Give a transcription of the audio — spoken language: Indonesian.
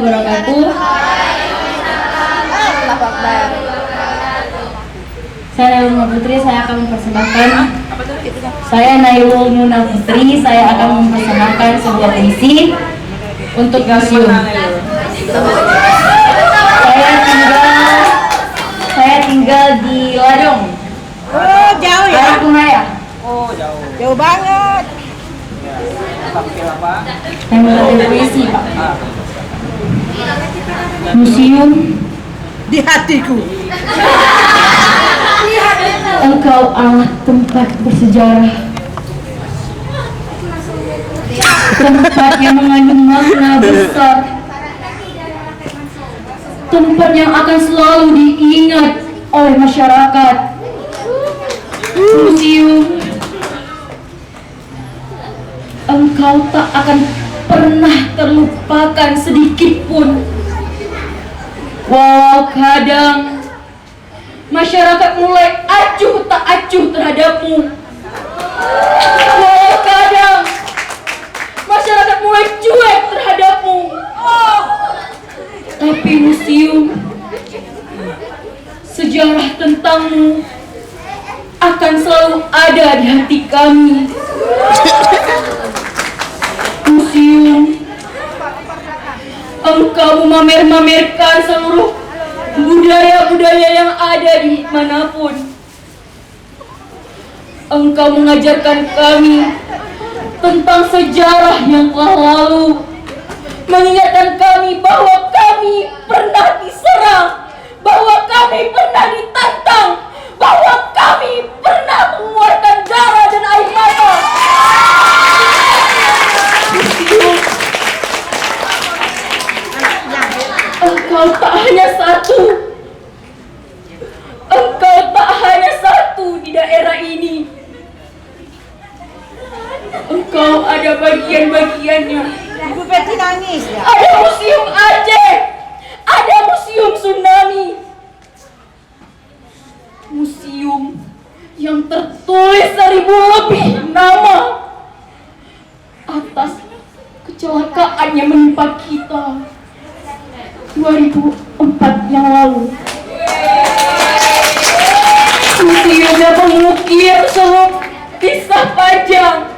wabarakatuh. Saya Nailul Putri, saya akan mempersembahkan. Saya Nailul Nuna Putri, saya akan mempersembahkan sebuah puisi untuk museum. Saya tinggal di Ladong. Oh, jauh ya? Kampung Raya. Oh, jauh. Jauh banget. Saya mengerti puisi, Pak. Museum Di hatiku. engkau amat tempat bersejarah, tempat yang mengandung makna besar, tempat yang akan selalu diingat oleh masyarakat. Museum, engkau tak akan pernah terlupakan sedikit pun. Walau kadang masyarakat mulai acuh tak acuh terhadapmu. Walau kadang masyarakat mulai cuek terhadapmu. Tapi museum, sejarah tentangmu akan selalu ada di hati kami. Museum, engkau memamer-mamerkan seluruh budaya-budaya yang ada di manapun. Engkau mengajarkan kami tentang sejarah yang telah lalu, mengingatkan kami bahwa kami pernah diserang, bahwa kami pernah ditantang, bahwa kami pernah mengeluarkan darah dan air mata. Engkau tak hanya satu. Engkau tak hanya satu di daerah ini. Engkau ada bagian-bagiannya. Ibu Peti nangis ya? Ada museum Aceh, ada museum tsunami, museum yang tertulis 1000 lebih nama atas kecelakaan yang menimpa kita 2004 yang lalu. Museum yang mengukir seluruh kisah panjang